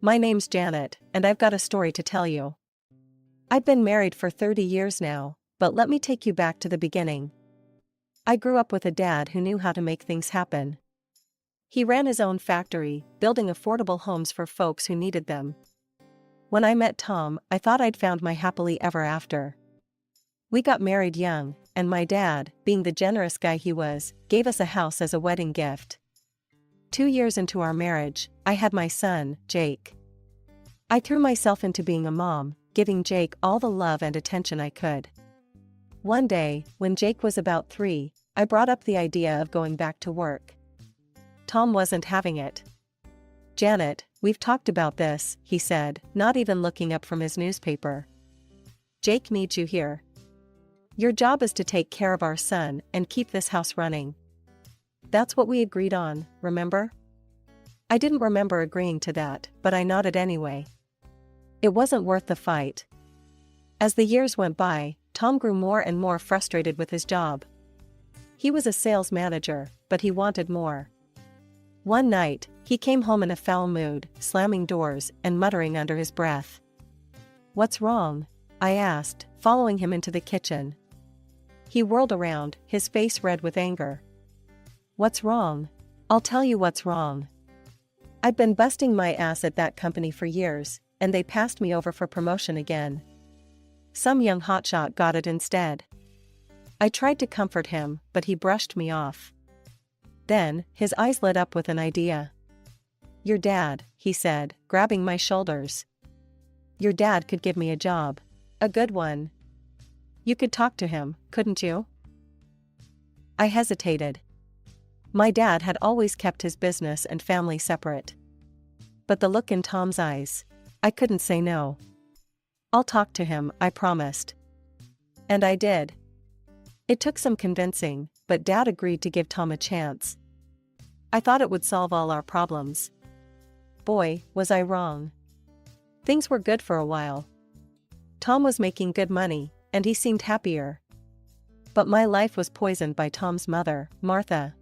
My name's Janet, and I've got a story to tell you. I've been married for 30 years now, but let me take you back to the beginning. I grew up with a dad who knew how to make things happen. He ran his own factory, building affordable homes for folks who needed them. When I met Tom, I thought I'd found my happily ever after. We got married young, and my dad, being the generous guy he was, gave us a house as a wedding gift. 2 years into our marriage, I had my son, Jake. I threw myself into being a mom, giving Jake all the love and attention I could. One day, when Jake was about 3, I brought up the idea of going back to work. Tom wasn't having it. "Janet, we've talked about this," he said, not even looking up from his newspaper. "Jake needs you here. Your job is to take care of our son and keep this house running." That's what we agreed on, remember? I didn't remember agreeing to that, but I nodded anyway. It wasn't worth the fight. As the years went by, Tom grew more and more frustrated with his job. He was a sales manager, but he wanted more. One night, he came home in a foul mood, slamming doors and muttering under his breath. "What's wrong?" I asked, following him into the kitchen. He whirled around, his face red with anger. "What's wrong? I'll tell you what's wrong. I've been busting my ass at that company for years, and they passed me over for promotion again. Some young hotshot got it instead." I tried to comfort him, but he brushed me off. Then, his eyes lit up with an idea. "Your dad," he said, grabbing my shoulders. "Your dad could give me a job. A good one. You could talk to him, couldn't you?" I hesitated. My dad had always kept his business and family separate. But the look in Tom's eyes, I couldn't say no. "I'll talk to him," I promised. And I did. It took some convincing, but Dad agreed to give Tom a chance. I thought it would solve all our problems. Boy, was I wrong. Things were good for a while. Tom was making good money, and he seemed happier. But my life was poisoned by Tom's mother, Martha.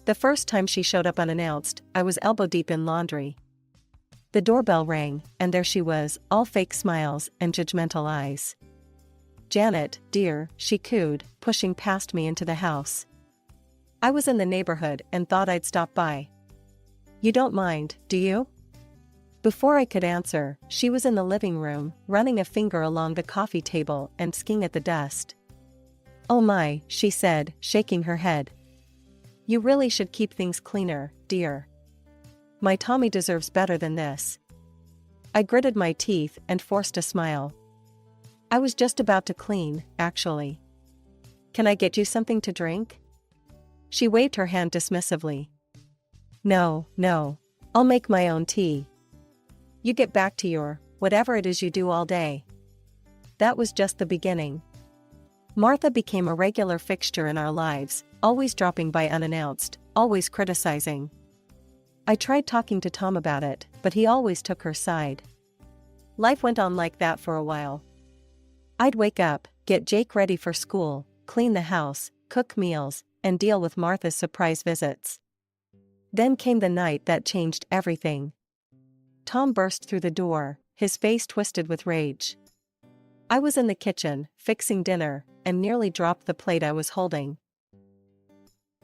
The first time she showed up unannounced, I was elbow-deep in laundry. The doorbell rang, and there she was, all fake smiles and judgmental eyes. "Janet, dear," she cooed, pushing past me into the house. I was in the neighborhood and thought I'd stop by. "You don't mind, do you?" Before I could answer, she was in the living room, running a finger along the coffee table and skiing at the dust. "Oh my," she said, shaking her head. "You really should keep things cleaner, dear. My Tommy deserves better than this." I gritted my teeth and forced a smile. "I was just about to clean, actually. Can I get you something to drink?" She waved her hand dismissively. No, I'll make my own tea. You get back to your, whatever it is you do all day." That was just the beginning. Martha became a regular fixture in our lives, always dropping by unannounced, always criticizing. I tried talking to Tom about it, but he always took her side. Life went on like that for a while. I'd wake up, get Jake ready for school, clean the house, cook meals, and deal with Martha's surprise visits. Then came the night that changed everything. Tom burst through the door, his face twisted with rage. I was in the kitchen, fixing dinner, and nearly dropped the plate I was holding.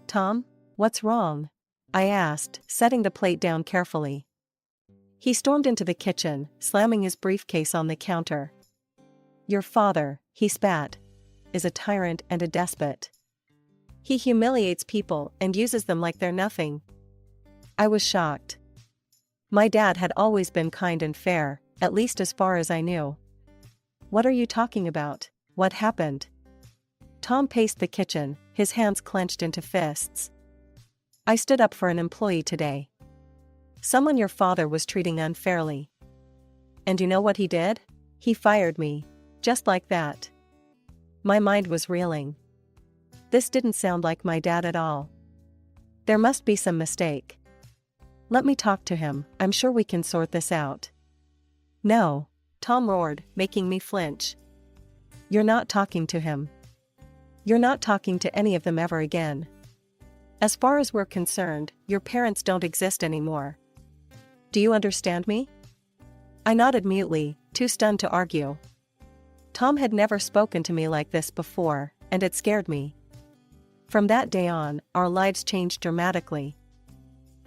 "Tom, what's wrong?" I asked, setting the plate down carefully. He stormed into the kitchen, slamming his briefcase on the counter. "Your father," he spat, "is a tyrant and a despot. He humiliates people and uses them like they're nothing." I was shocked. My dad had always been kind and fair, at least as far as I knew. "What are you talking about? What happened?" Tom paced the kitchen, his hands clenched into fists. "I stood up for an employee today. Someone your father was treating unfairly. And you know what he did? He fired me. Just like that." My mind was reeling. This didn't sound like my dad at all. There must be some mistake. "Let me talk to him, I'm sure we can sort this out." "No," Tom roared, making me flinch. "You're not talking to him. You're not talking to any of them ever again. As far as we're concerned, your parents don't exist anymore. Do you understand me?" I nodded mutely, too stunned to argue. Tom had never spoken to me like this before, and it scared me. From that day on, our lives changed dramatically.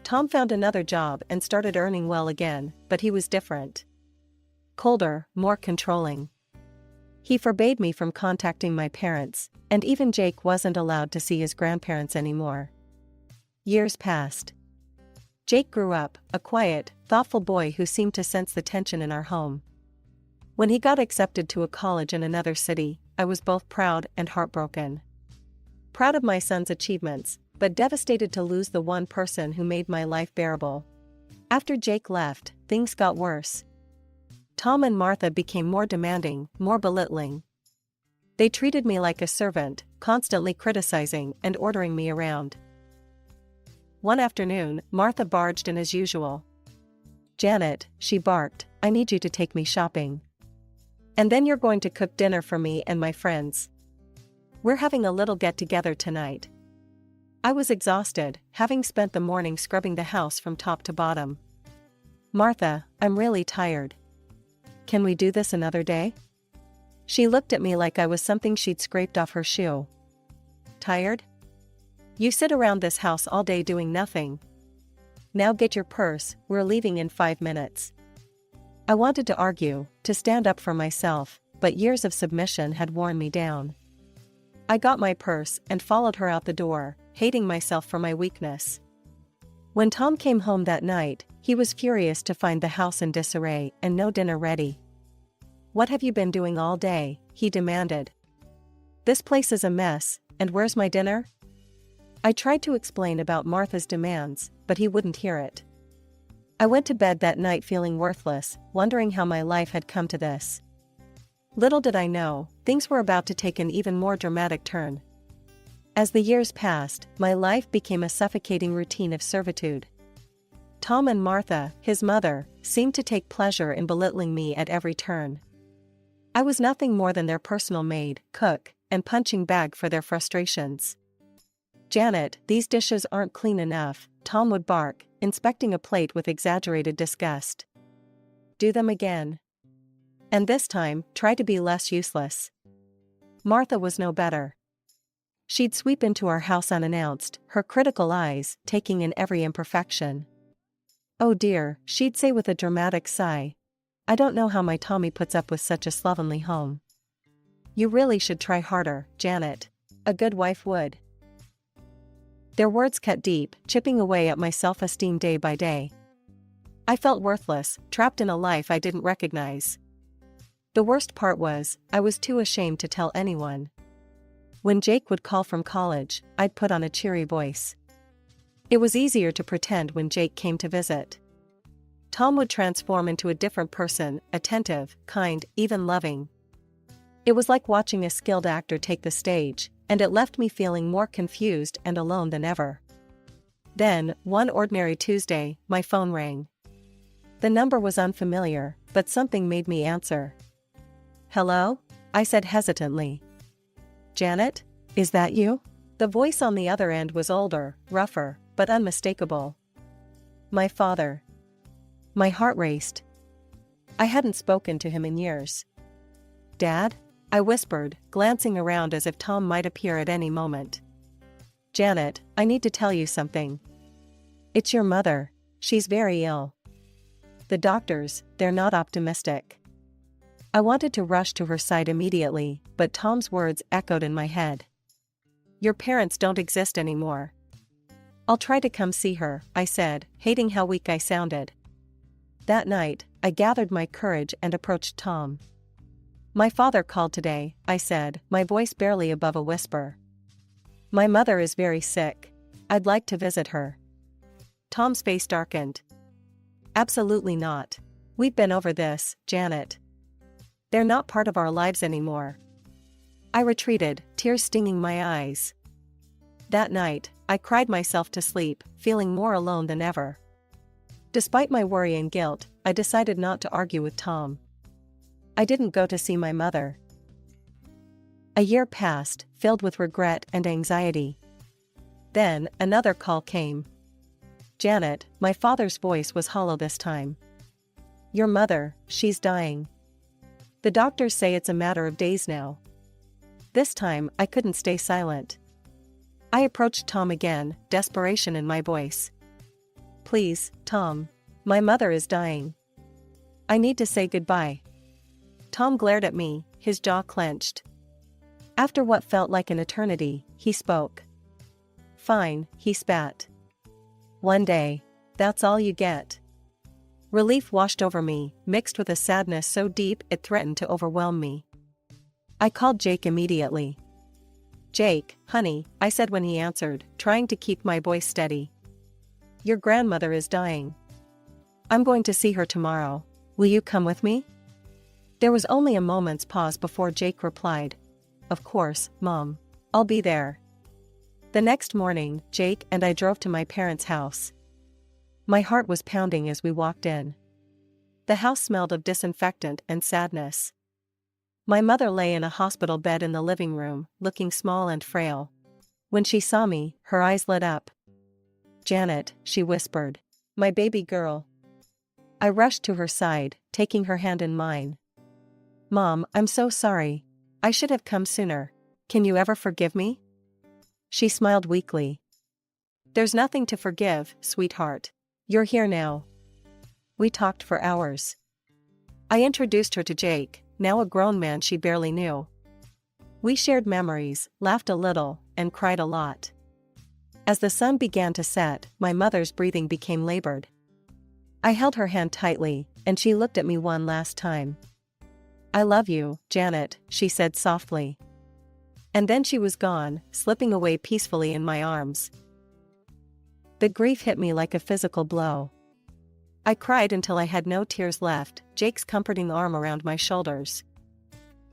Tom found another job and started earning well again, but he was different. Colder, more controlling. He forbade me from contacting my parents, and even Jake wasn't allowed to see his grandparents anymore. Years passed. Jake grew up, a quiet, thoughtful boy who seemed to sense the tension in our home. When he got accepted to a college in another city, I was both proud and heartbroken. Proud of my son's achievements, but devastated to lose the one person who made my life bearable. After Jake left, things got worse. Tom and Martha became more demanding, more belittling. They treated me like a servant, constantly criticizing and ordering me around. One afternoon, Martha barged in as usual. "Janet," she barked, "I need you to take me shopping. And then you're going to cook dinner for me and my friends. We're having a little get-together tonight." I was exhausted, having spent the morning scrubbing the house from top to bottom. "Martha, I'm really tired. Can we do this another day?" She looked at me like I was something she'd scraped off her shoe. "Tired? You sit around this house all day doing nothing. Now get your purse, we're leaving in 5 minutes." I wanted to argue, to stand up for myself, but years of submission had worn me down. I got my purse and followed her out the door, hating myself for my weakness. When Tom came home that night, he was furious to find the house in disarray and no dinner ready. "What have you been doing all day?" he demanded. "This place is a mess, and where's my dinner?" I tried to explain about Martha's demands, but he wouldn't hear it. I went to bed that night feeling worthless, wondering how my life had come to this. Little did I know, things were about to take an even more dramatic turn. As the years passed, my life became a suffocating routine of servitude. Tom and Martha, his mother, seemed to take pleasure in belittling me at every turn. I was nothing more than their personal maid, cook, and punching bag for their frustrations. "Janet, these dishes aren't clean enough," Tom would bark, inspecting a plate with exaggerated disgust. "Do them again. And this time, try to be less useless." Martha was no better. She'd sweep into our house unannounced, her critical eyes taking in every imperfection. "Oh dear," she'd say with a dramatic sigh. "I don't know how my Tommy puts up with such a slovenly home. You really should try harder, Janet. A good wife would." Their words cut deep, chipping away at my self-esteem day by day. I felt worthless, trapped in a life I didn't recognize. The worst part was, I was too ashamed to tell anyone. When Jake would call from college, I'd put on a cheery voice. It was easier to pretend when Jake came to visit. Tom would transform into a different person, attentive, kind, even loving. It was like watching a skilled actor take the stage, and it left me feeling more confused and alone than ever. Then, one ordinary Tuesday, my phone rang. The number was unfamiliar, but something made me answer. "Hello?" I said hesitantly. "Janet? Is that you?" The voice on the other end was older, rougher, but unmistakable. My father. My heart raced. I hadn't spoken to him in years. "Dad?" I whispered, glancing around as if Tom might appear at any moment. "Janet, I need to tell you something. It's your mother. She's very ill. The doctors, they're not optimistic." I wanted to rush to her side immediately, but Tom's words echoed in my head. "Your parents don't exist anymore." "I'll try to come see her," I said, hating how weak I sounded. That night, I gathered my courage and approached Tom. "My father called today," I said, my voice barely above a whisper. "My mother is very sick. I'd like to visit her." Tom's face darkened. "Absolutely not. We've been over this, Janet. They're not part of our lives anymore." I retreated, tears stinging my eyes. That night, I cried myself to sleep, feeling more alone than ever. Despite my worry and guilt, I decided not to argue with Tom. I didn't go to see my mother. A year passed, filled with regret and anxiety. Then, another call came. "Janet," my father's voice was hollow this time. Your mother, she's dying. The doctors say it's a matter of days now. This time, I couldn't stay silent. I approached Tom again, desperation in my voice. Please, Tom. My mother is dying. I need to say goodbye. Tom glared at me, his jaw clenched. After what felt like an eternity, he spoke. Fine, he spat. One day. That's all you get. Relief washed over me, mixed with a sadness so deep it threatened to overwhelm me. I called Jake immediately. Jake, honey, I said when he answered, trying to keep my voice steady. Your grandmother is dying. I'm going to see her tomorrow. Will you come with me? There was only a moment's pause before Jake replied. Of course, Mom. I'll be there. The next morning, Jake and I drove to my parents' house. My heart was pounding as we walked in. The house smelled of disinfectant and sadness. My mother lay in a hospital bed in the living room, looking small and frail. When she saw me, her eyes lit up. Janet, she whispered. My baby girl. I rushed to her side, taking her hand in mine. Mom, I'm so sorry. I should have come sooner. Can you ever forgive me? She smiled weakly. There's nothing to forgive, sweetheart. You're here now. We talked for hours. I introduced her to Jake, now a grown man she barely knew. We shared memories, laughed a little, and cried a lot. As the sun began to set, my mother's breathing became labored. I held her hand tightly, and she looked at me one last time. I love you, Janet, she said softly. And then she was gone, slipping away peacefully in my arms. The grief hit me like a physical blow. I cried until I had no tears left, Jake's comforting arm around my shoulders.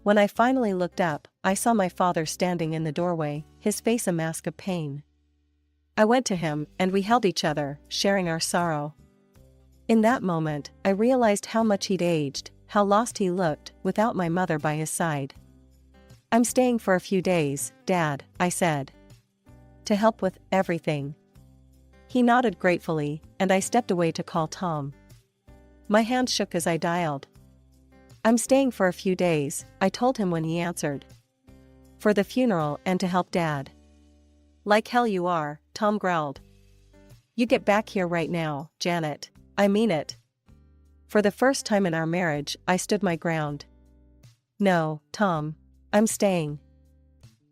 When I finally looked up, I saw my father standing in the doorway, his face a mask of pain. I went to him, and we held each other, sharing our sorrow. In that moment, I realized how much he'd aged, how lost he looked, without my mother by his side. I'm staying for a few days, Dad, I said. To help with everything. He nodded gratefully, and I stepped away to call Tom. My hand shook as I dialed. I'm staying for a few days, I told him when he answered. For the funeral and to help Dad. Like hell you are, Tom growled. You get back here right now, Janet. I mean it. For the first time in our marriage, I stood my ground. No, Tom. I'm staying.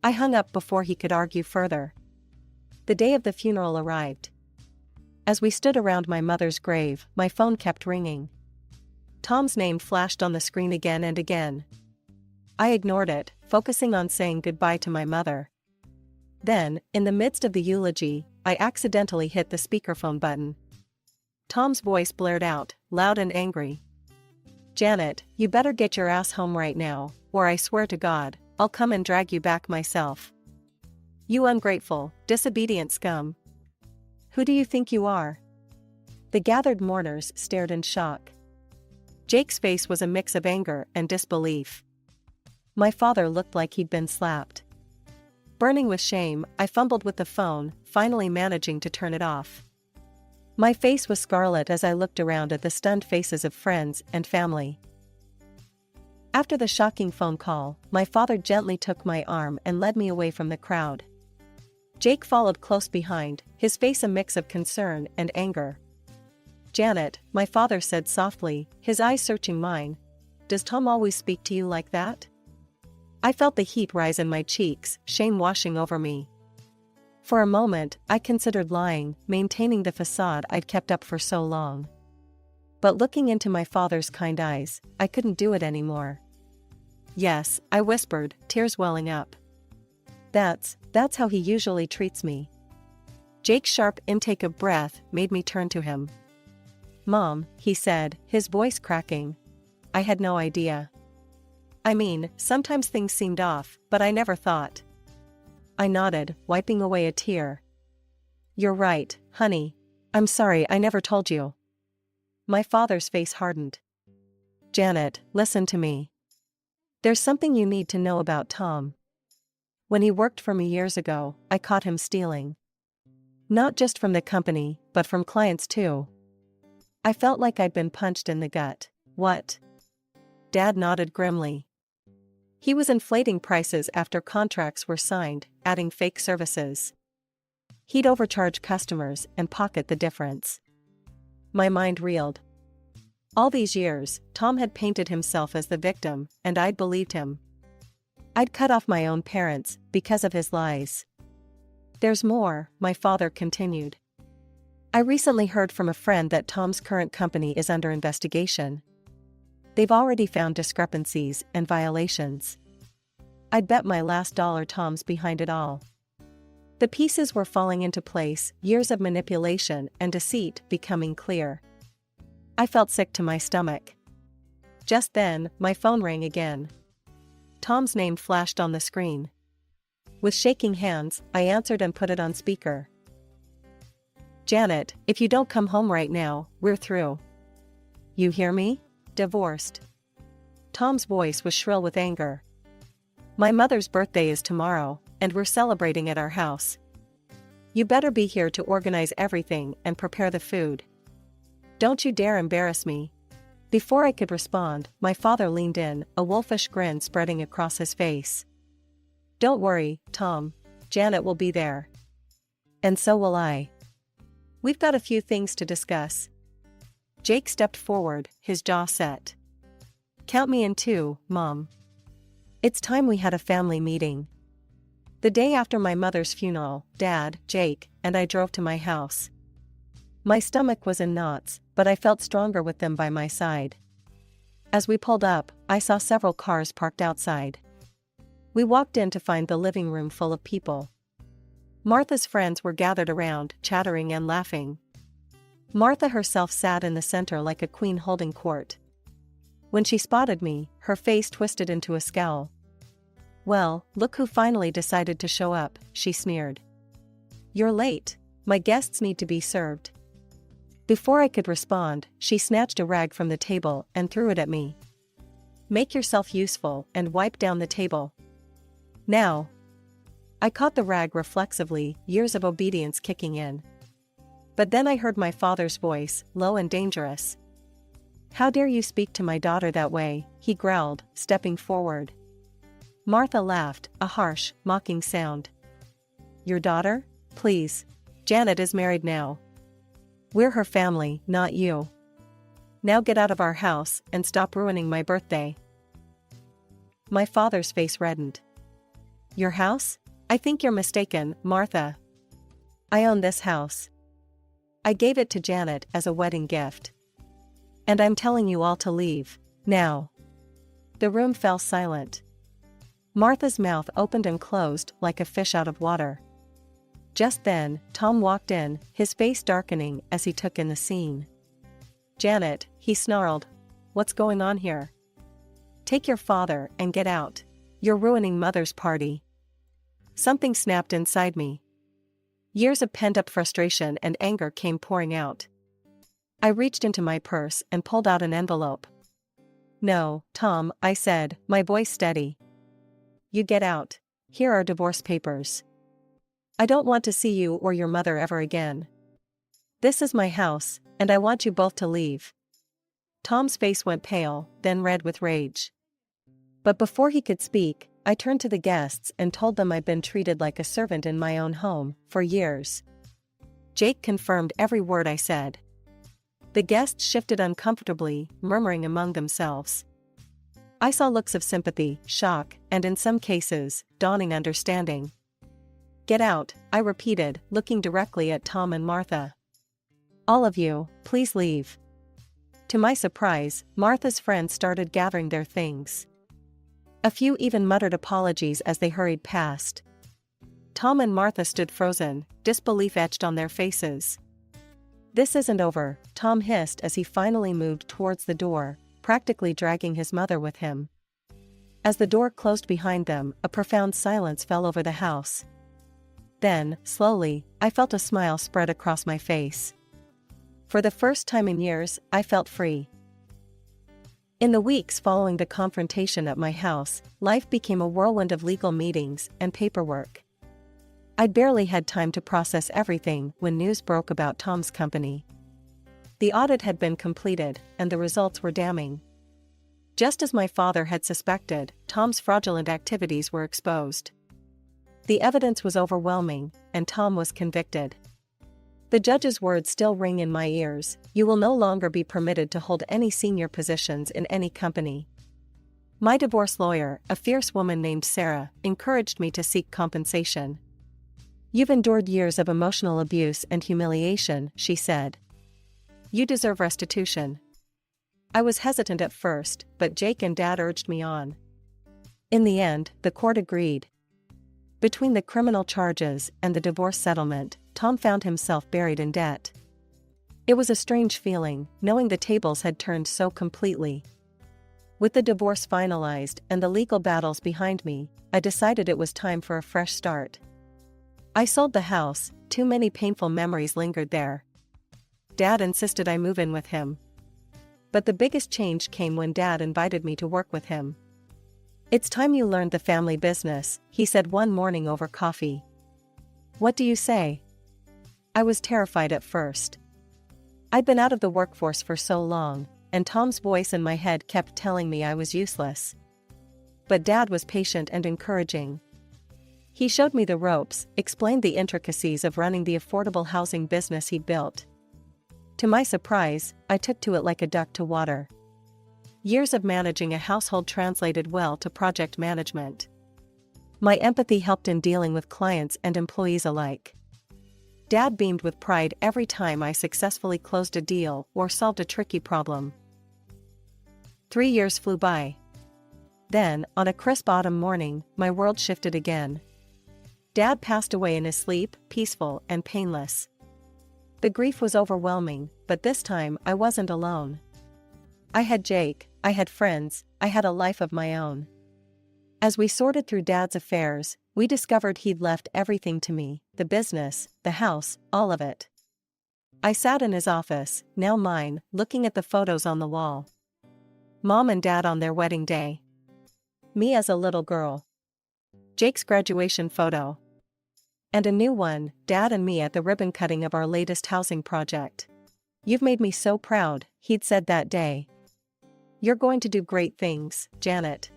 I hung up before he could argue further. The day of the funeral arrived. As we stood around my mother's grave, my phone kept ringing. Tom's name flashed on the screen again and again. I ignored it, focusing on saying goodbye to my mother. Then, in the midst of the eulogy, I accidentally hit the speakerphone button. Tom's voice blared out, loud and angry. Janet, you better get your ass home right now, or I swear to God, I'll come and drag you back myself. You ungrateful, disobedient scum. Who do you think you are? The gathered mourners stared in shock. Jake's face was a mix of anger and disbelief. My father looked like he'd been slapped. Burning with shame, I fumbled with the phone, finally managing to turn it off. My face was scarlet as I looked around at the stunned faces of friends and family. After the shocking phone call, my father gently took my arm and led me away from the crowd. Jake followed close behind, his face a mix of concern and anger. Janet, my father said softly, his eyes searching mine. Does Tom always speak to you like that? I felt the heat rise in my cheeks, shame washing over me. For a moment, I considered lying, maintaining the facade I'd kept up for so long. But looking into my father's kind eyes, I couldn't do it anymore. Yes, I whispered, tears welling up. That's how he usually treats me. Jake's sharp intake of breath made me turn to him. Mom, he said, his voice cracking. I had no idea. I mean, sometimes things seemed off, but I never thought. I nodded, wiping away a tear. You're right, honey. I'm sorry I never told you. My father's face hardened. Janet, listen to me. There's something you need to know about Tom. When he worked for me years ago, I caught him stealing. Not just from the company, but from clients too. I felt like I'd been punched in the gut. What? Dad nodded grimly. He was inflating prices after contracts were signed, adding fake services. He'd overcharge customers and pocket the difference. My mind reeled. All these years, Tom had painted himself as the victim, and I'd believed him. I'd cut off my own parents because of his lies. There's more, my father continued. I recently heard from a friend that Tom's current company is under investigation. They've already found discrepancies and violations. I'd bet my last dollar Tom's behind it all. The pieces were falling into place, years of manipulation and deceit becoming clear. I felt sick to my stomach. Just then, my phone rang again. Tom's name flashed on the screen. With shaking hands, I answered and put it on speaker. Janet, if you don't come home right now, we're through. You hear me? Divorced. Tom's voice was shrill with anger. My mother's birthday is tomorrow, and we're celebrating at our house. You better be here to organize everything and prepare the food. Don't you dare embarrass me. Before I could respond, my father leaned in, a wolfish grin spreading across his face. Don't worry, Tom. Janet will be there. And so will I. We've got a few things to discuss. Jake stepped forward, his jaw set. Count me in too, Mom. It's time we had a family meeting. The day after my mother's funeral, Dad, Jake, and I drove to my house. My stomach was in knots, but I felt stronger with them by my side. As we pulled up, I saw several cars parked outside. We walked in to find the living room full of people. Martha's friends were gathered around, chattering and laughing. Martha herself sat in the center like a queen holding court. When she spotted me, her face twisted into a scowl. Well, look who finally decided to show up, she sneered. You're late. My guests need to be served. Before I could respond, she snatched a rag from the table and threw it at me. Make yourself useful and wipe down the table. Now. I caught the rag reflexively, years of obedience kicking in. But then I heard my father's voice, low and dangerous. How dare you speak to my daughter that way, he growled, stepping forward. Martha laughed, a harsh, mocking sound. Your daughter? Please. Janet is married now. We're her family, not you. Now get out of our house and stop ruining my birthday. My father's face reddened. Your house? I think you're mistaken, Martha. I own this house. I gave it to Janet as a wedding gift. And I'm telling you all to leave, now. The room fell silent. Martha's mouth opened and closed like a fish out of water. Just then, Tom walked in, his face darkening as he took in the scene. Janet, he snarled. What's going on here? Take your father and get out. You're ruining Mother's party. Something snapped inside me. Years of pent-up frustration and anger came pouring out. I reached into my purse and pulled out an envelope. No, Tom, I said, my voice steady. You get out. Here are divorce papers. I don't want to see you or your mother ever again. This is my house, and I want you both to leave. Tom's face went pale, then red with rage. But before he could speak, I turned to the guests and told them I'd been treated like a servant in my own home, for years. Jake confirmed every word I said. The guests shifted uncomfortably, murmuring among themselves. I saw looks of sympathy, shock, and in some cases, dawning understanding. Get out, I repeated, looking directly at Tom and Martha. All of you, please leave. To my surprise, Martha's friends started gathering their things. A few even muttered apologies as they hurried past. Tom and Martha stood frozen, disbelief etched on their faces. This isn't over, Tom hissed as he finally moved towards the door, practically dragging his mother with him. As the door closed behind them, a profound silence fell over the house. Then, slowly, I felt a smile spread across my face. For the first time in years, I felt free. In the weeks following the confrontation at my house, life became a whirlwind of legal meetings and paperwork. I'd barely had time to process everything when news broke about Tom's company. The audit had been completed, and the results were damning. Just as my father had suspected, Tom's fraudulent activities were exposed. The evidence was overwhelming, and Tom was convicted. The judge's words still ring in my ears: "You will no longer be permitted to hold any senior positions in any company." My divorce lawyer, a fierce woman named Sarah, encouraged me to seek compensation. "You've endured years of emotional abuse and humiliation," she said. "You deserve restitution." I was hesitant at first, but Jake and Dad urged me on. In the end, the court agreed. Between the criminal charges and the divorce settlement, Tom found himself buried in debt. It was a strange feeling, knowing the tables had turned so completely. With the divorce finalized and the legal battles behind me, I decided it was time for a fresh start. I sold the house, too many painful memories lingered there. Dad insisted I move in with him. But the biggest change came when Dad invited me to work with him. "It's time you learned the family business," he said one morning over coffee. "What do you say?" I was terrified at first. I'd been out of the workforce for so long, and Tom's voice in my head kept telling me I was useless. But Dad was patient and encouraging. He showed me the ropes, explained the intricacies of running the affordable housing business he'd built. To my surprise, I took to it like a duck to water. Years of managing a household translated well to project management. My empathy helped in dealing with clients and employees alike. Dad beamed with pride every time I successfully closed a deal or solved a tricky problem. 3 years flew by. Then, on a crisp autumn morning, my world shifted again. Dad passed away in his sleep, peaceful and painless. The grief was overwhelming, but this time I wasn't alone. I had Jake, I had friends, I had a life of my own. As we sorted through Dad's affairs, we discovered he'd left everything to me: the business, the house, all of it. I sat in his office, now mine, looking at the photos on the wall. Mom and Dad on their wedding day. Me as a little girl. Jake's graduation photo. And a new one, Dad and me at the ribbon cutting of our latest housing project. "You've made me so proud," he'd said that day. "You're going to do great things, Janet."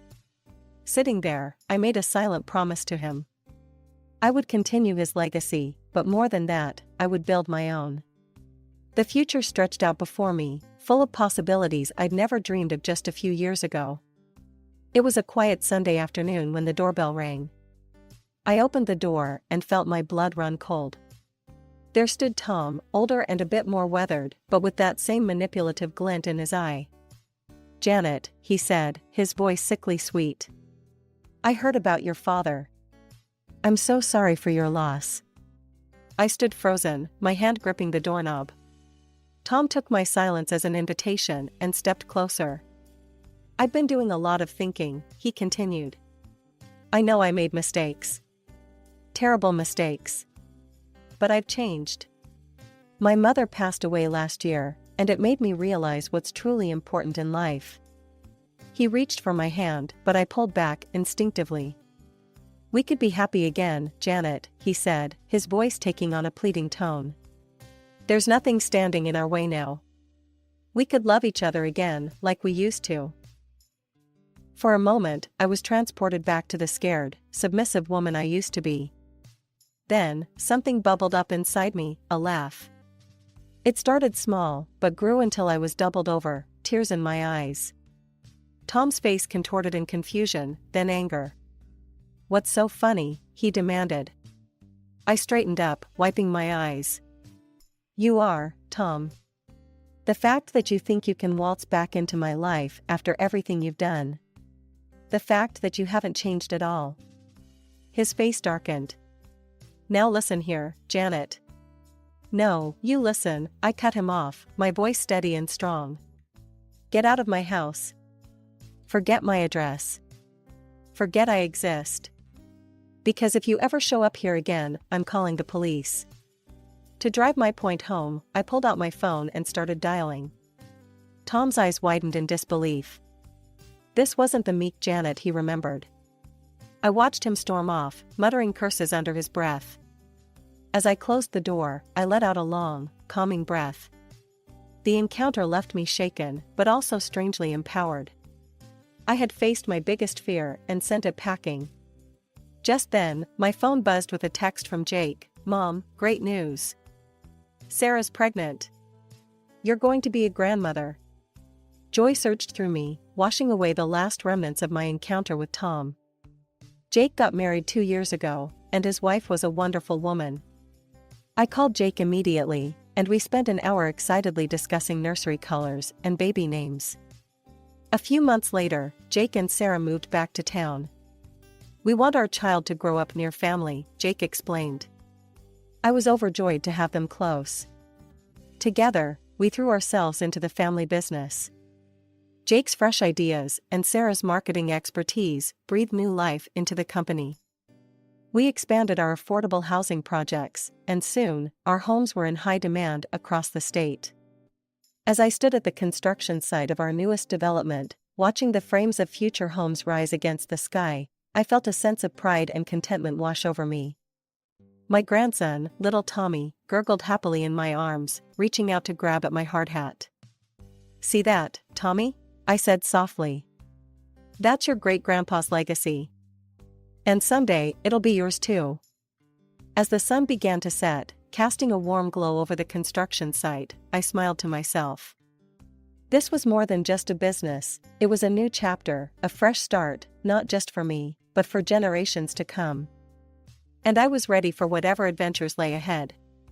Sitting there, I made a silent promise to him. I would continue his legacy, but more than that, I would build my own. The future stretched out before me, full of possibilities I'd never dreamed of just a few years ago. It was a quiet Sunday afternoon when the doorbell rang. I opened the door and felt my blood run cold. There stood Tom, older and a bit more weathered, but with that same manipulative glint in his eye. "Janet," he said, his voice sickly sweet. "I heard about your father. I'm so sorry for your loss." I stood frozen, my hand gripping the doorknob. Tom took my silence as an invitation and stepped closer. "I've been doing a lot of thinking," he continued. "I know I made mistakes. Terrible mistakes. But I've changed. My mother passed away last year, and it made me realize what's truly important in life." He reached for my hand, but I pulled back instinctively. "We could be happy again, Janet," he said, his voice taking on a pleading tone. "There's nothing standing in our way now. We could love each other again, like we used to." For a moment, I was transported back to the scared, submissive woman I used to be. Then, something bubbled up inside me, a laugh. It started small, but grew until I was doubled over, tears in my eyes. Tom's face contorted in confusion, then anger. "What's so funny?" he demanded. I straightened up, wiping my eyes. "You are, Tom. The fact that you think you can waltz back into my life after everything you've done. The fact that you haven't changed at all." His face darkened. "Now listen here, Janet." "No, you listen," I cut him off, my voice steady and strong. "Get out of my house. Forget my address. Forget I exist. Because if you ever show up here again, I'm calling the police." To drive my point home, I pulled out my phone and started dialing. Tom's eyes widened in disbelief. This wasn't the meek Janet he remembered. I watched him storm off, muttering curses under his breath. As I closed the door, I let out a long, calming breath. The encounter left me shaken, but also strangely empowered. I had faced my biggest fear and sent it packing. Just then, my phone buzzed with a text from Jake. "Mom, great news. Sarah's pregnant. You're going to be a grandmother." Joy surged through me, washing away the last remnants of my encounter with Tom. Jake got married 2 years ago, and his wife was a wonderful woman. I called Jake immediately, and we spent an hour excitedly discussing nursery colors and baby names. A few months later, Jake and Sarah moved back to town. "We want our child to grow up near family," Jake explained. I was overjoyed to have them close. Together, we threw ourselves into the family business. Jake's fresh ideas and Sarah's marketing expertise breathed new life into the company. We expanded our affordable housing projects, and soon, our homes were in high demand across the state. As I stood at the construction site of our newest development, watching the frames of future homes rise against the sky, I felt a sense of pride and contentment wash over me. My grandson, little Tommy, gurgled happily in my arms, reaching out to grab at my hard hat. "See that, Tommy?" I said softly. "That's your great-grandpa's legacy. And someday, it'll be yours too." As the sun began to set, casting a warm glow over the construction site, I smiled to myself. This was more than just a business, it was a new chapter, a fresh start, not just for me, but for generations to come. And I was ready for whatever adventures lay ahead.